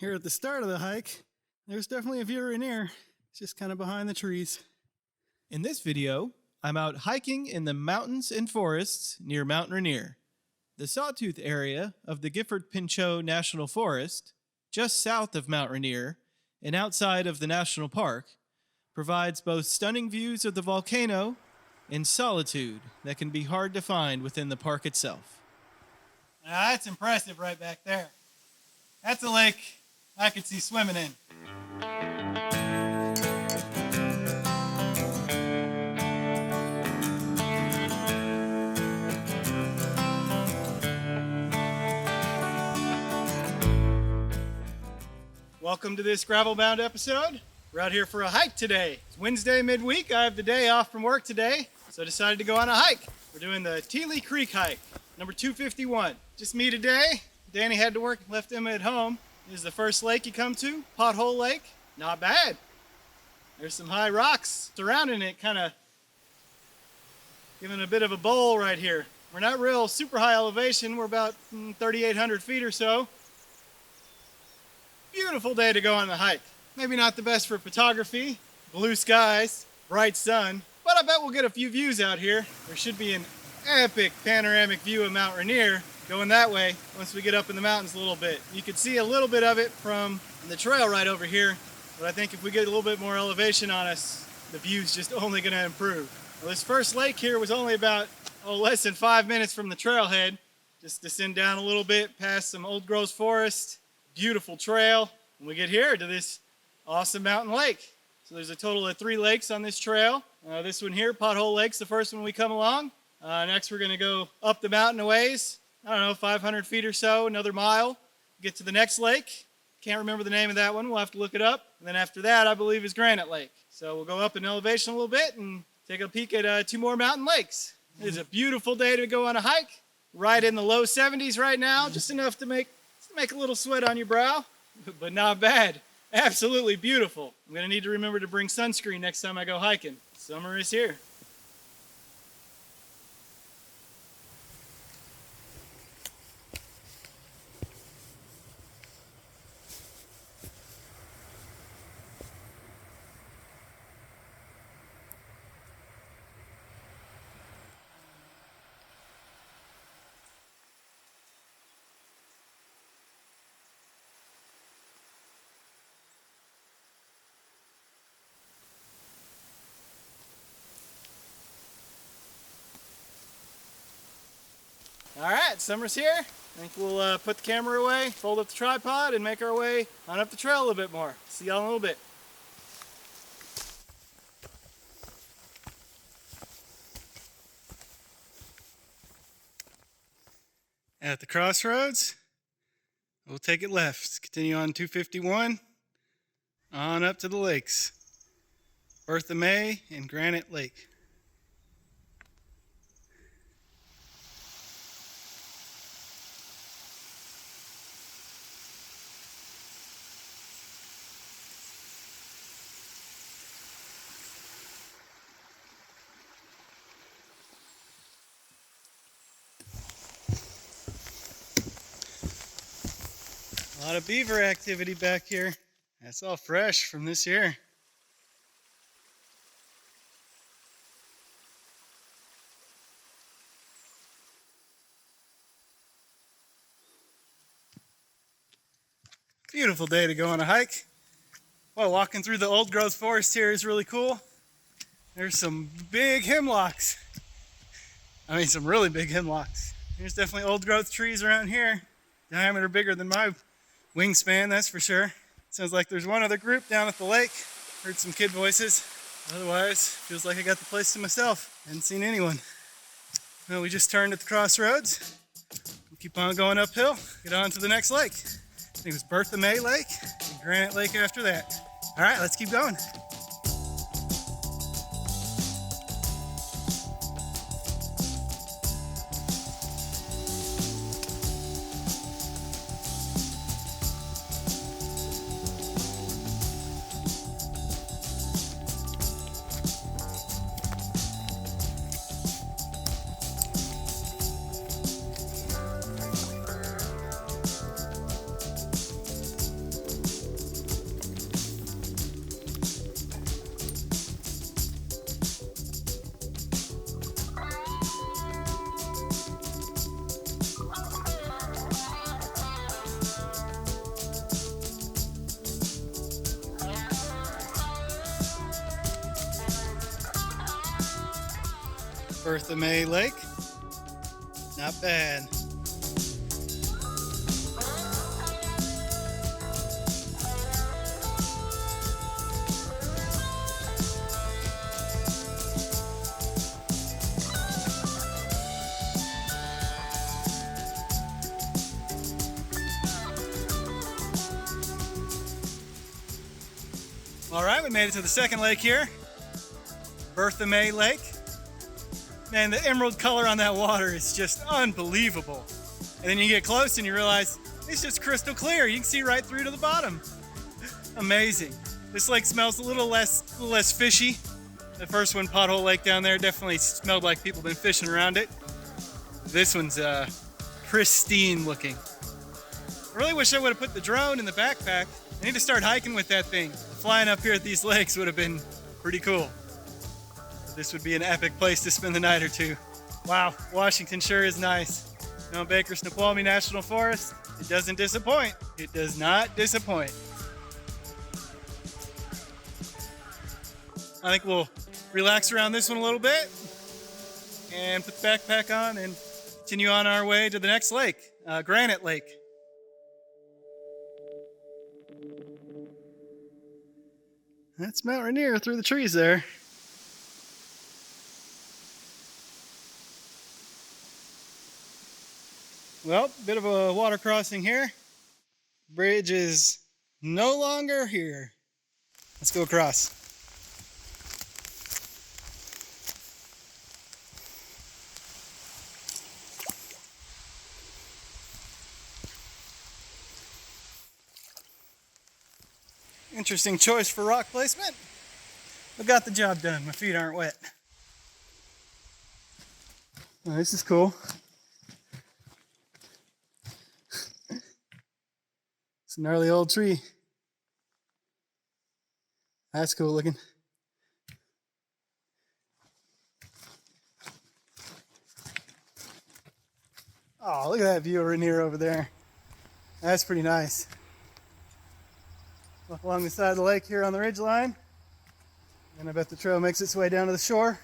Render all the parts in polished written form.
Here at the start of the hike, there's definitely a view of Rainier. It's just kind of behind the trees. In this video, I'm out hiking in the mountains and forests near Mount Rainier, the Sawtooth area of the Gifford Pinchot National Forest, just south of Mount Rainier and outside of the national park, provides both stunning views of the volcano and solitude that can be hard to find within the park itself. Now that's impressive right back there. That's a lake I could see swimming in. Welcome to this gravel-bound episode. We're out here for a hike today. It's Wednesday midweek. I have the day off from work today, so I decided to go on a hike. We're doing the Teeley Creek hike, number 251. Just me today. Danny had to work, left him at home. This is the first lake you come to, Pothole Lake. Not bad. There's some high rocks surrounding it, kind of giving a bit of a bowl right here. We're not real super high elevation. We're about 3,800 feet or so. Beautiful day to go on the hike. Maybe not the best for photography, blue skies, bright sun, but I bet we'll get a few views out here. There should be an epic panoramic view of Mount Rainier going that way once we get up in the mountains a little bit. You can see a little bit of it from the trail right over here, but I think if we get a little bit more elevation on us, the view's just only going to improve. Well, this first lake here was only about less than 5 minutes from the trailhead. Just descend down a little bit past some old growth forest, beautiful trail, and we get here to this awesome mountain lake. So there's a total of 3 lakes on this trail. This one here, Pothole Lake's the first one we come along. Next we're going to go up the mountain a ways, I don't know, 500 feet or so, another mile, get to the next lake. Can't remember the name of that one, we'll have to look it up. And then after that, I believe, is Granite Lake. So we'll go up in elevation a little bit and take a peek at 2 more mountain lakes. It is a beautiful day to go on a hike, right in the low 70s right now, just enough to make a little sweat on your brow, but not bad. Absolutely beautiful. I'm going to need to remember to bring sunscreen next time I go hiking. Summer is here. All right, summer's here. I think we'll put the camera away, fold up the tripod, and make our way on up the trail a little bit more. See y'all in a little bit. At the crossroads, we'll take it left. Continue on 251, on up to the lakes. Bertha May and Granite Lake. A lot of beaver activity back here. That's all fresh from this year. Beautiful day to go on a hike. Well, walking through the old growth forest here is really cool. There's some big hemlocks. I mean, some really big hemlocks. There's definitely old growth trees around here. Diameter bigger than my wingspan, that's for sure. Sounds like there's one other group down at the lake. Heard some kid voices. Otherwise, feels like I got the place to myself. Hadn't seen anyone. Well, we just turned at the crossroads. We'll keep on going uphill, get on to the next lake. I think it was Bertha May Lake and Granite Lake after that. All right, let's keep going. Bertha May Lake. Not bad. All right, we made it to the second lake here, Bertha May Lake. Man, the emerald color on that water is just unbelievable. And then you get close and you realize it's just crystal clear. You can see right through to the bottom. Amazing. This lake smells a little less fishy. The first one, Pothole Lake down there, definitely smelled like people been fishing around it. This one's pristine looking. I really wish I would have put the drone in the backpack. I need to start hiking with that thing. Flying up here at these lakes would have been pretty cool. This would be an epic place to spend the night or two. Wow, Washington sure is nice. Mount Baker-Snoqualmie National Forest, it doesn't disappoint. It does not disappoint. I think we'll relax around this one a little bit and put the backpack on and continue on our way to the next lake, Granite Lake. That's Mount Rainier through the trees there. Well, bit of a water crossing here. Bridge is no longer here. Let's go across. Interesting choice for rock placement, but got the job done. My feet aren't wet. Oh, this is cool. It's a gnarly old tree. That's cool looking. Oh, look at that view of Rainier over there. That's pretty nice. Walk along the side of the lake here on the ridge line, and I bet the trail makes its way down to the shore.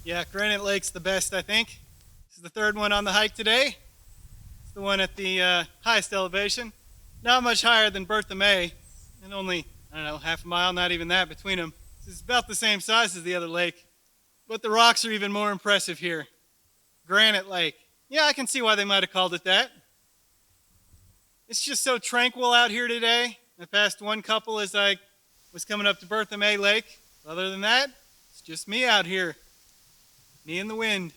Yeah, Granite Lake's the best, I think. This is the third one on the hike today. It's the one at the highest elevation. Not much higher than Bertha May, and only, I don't know, half a mile, not even that between them. This is about the same size as the other lake, but the rocks are even more impressive here. Granite Lake. Yeah, I can see why they might have called it that. It's just so tranquil out here today. I passed one couple as I was coming up to Bertha May Lake. Other than that, it's just me out here. Me and the wind.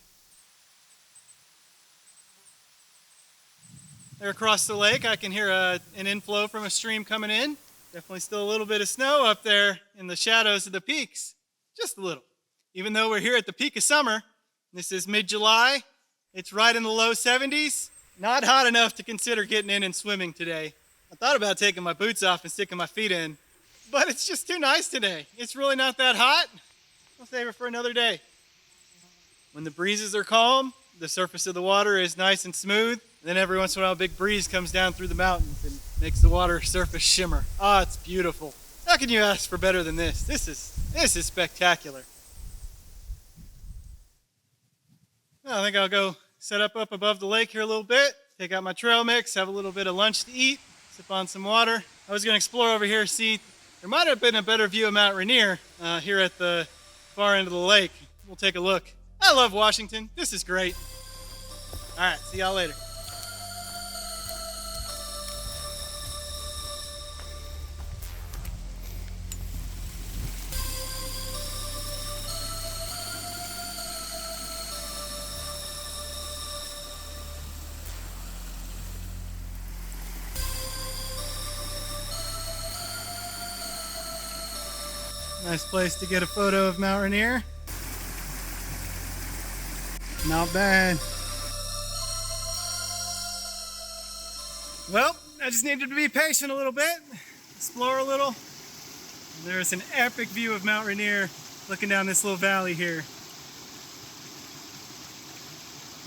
There across the lake, I can hear an inflow from a stream coming in. Definitely still a little bit of snow up there in the shadows of the peaks. Just a little. Even though we're here at the peak of summer, this is mid-July, it's right in the low 70s. Not hot enough to consider getting in and swimming today. I thought about taking my boots off and sticking my feet in, but it's just too nice today. It's really not that hot. I'll save it for another day. When the breezes are calm, the surface of the water is nice and smooth. And then every once in a while, a big breeze comes down through the mountains and makes the water surface shimmer. Ah, it's beautiful. How can you ask for better than this? This is spectacular. Well, I think I'll go set up above the lake here a little bit, take out my trail mix, have a little bit of lunch to eat, sip on some water. I was going to explore over here, see, there might have been a better view of Mount Rainier here at the far end of the lake. We'll take a look. I love Washington. This is great. All right, see y'all later. Nice place to get a photo of Mount Rainier. Not bad. Well, I just needed to be patient a little bit, explore a little. There's an epic view of Mount Rainier looking down this little valley here.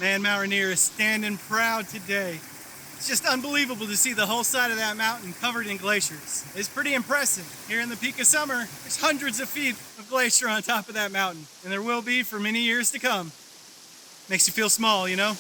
Man, Mount Rainier is standing proud today. It's just unbelievable to see the whole side of that mountain covered in glaciers. It's pretty impressive. Here in the peak of summer, there's hundreds of feet of glacier on top of that mountain, and there will be for many years to come. Makes you feel small, you know?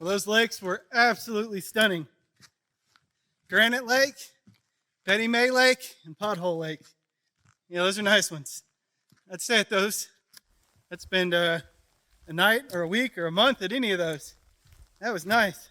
Well, those lakes were absolutely stunning. Granite Lake, Bertha May Lake, and Pothole Lake. Yeah, those are nice ones. I'd stay at those. I'd spend a night or a week or a month at any of those. That was nice.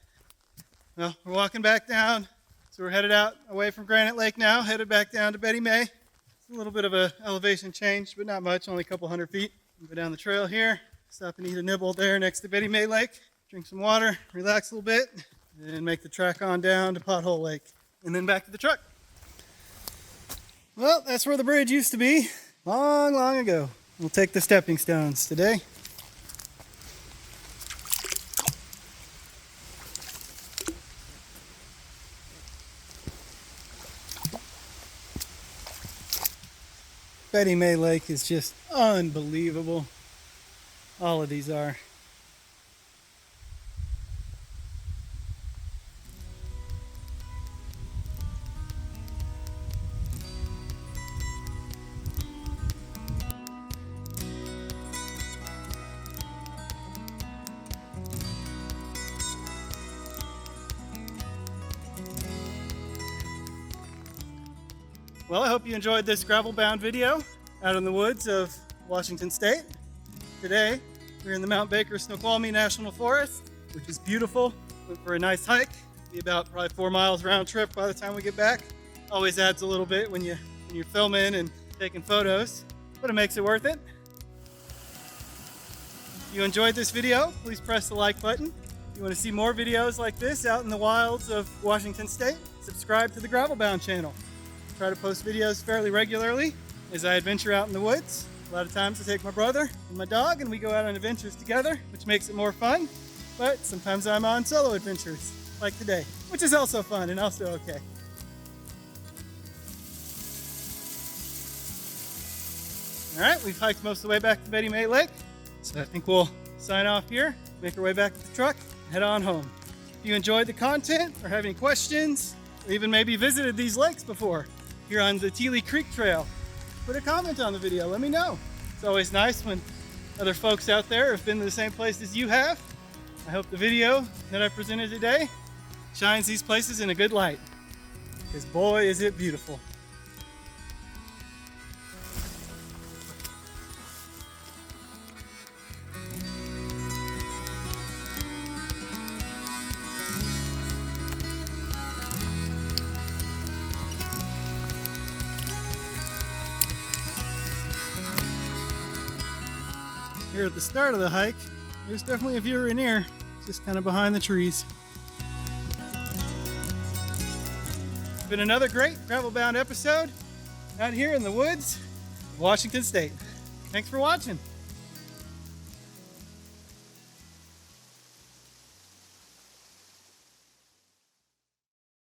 Well, we're walking back down. So we're headed out away from Granite Lake now, headed back down to Bertha May. It's a little bit of an elevation change, but not much, only a couple hundred feet. We'll go down the trail here, stop and eat a nibble there next to Bertha May Lake. Drink some water, relax a little bit, and make the trek on down to Pothole Lake, and then back to the truck. Well, that's where the bridge used to be, long, long ago. We'll take the stepping stones today. Bertha May Lake is just unbelievable. All of these are. Well, I hope you enjoyed this gravel-bound video out in the woods of Washington State. Today, we're in the Mount Baker Snoqualmie National Forest, which is beautiful. Went for a nice hike. Be about probably 4 miles round trip by the time we get back. Always adds a little bit when you're filming and taking photos, but it makes it worth it. If you enjoyed this video, please press the like button. If you want to see more videos like this out in the wilds of Washington State, subscribe to the Gravelbound channel. Try to post videos fairly regularly as I adventure out in the woods. A lot of times I take my brother and my dog and we go out on adventures together, which makes it more fun. But sometimes I'm on solo adventures, like today, which is also fun and also okay. All right, we've hiked most of the way back to Bertha May Lake, so I think we'll sign off here, make our way back to the truck, and head on home. If you enjoyed the content or have any questions, or even maybe visited these lakes before, here on the Teeley Creek Trail, put a comment on the video, let me know. It's always nice when other folks out there have been to the same place as you have. I hope the video that I presented today shines these places in a good light, because boy is it beautiful. Here at the start of the hike, there's definitely a view of Rainier, just kind of behind the trees. It's been another great gravel-bound episode out here in the woods of Washington State. Thanks for watching.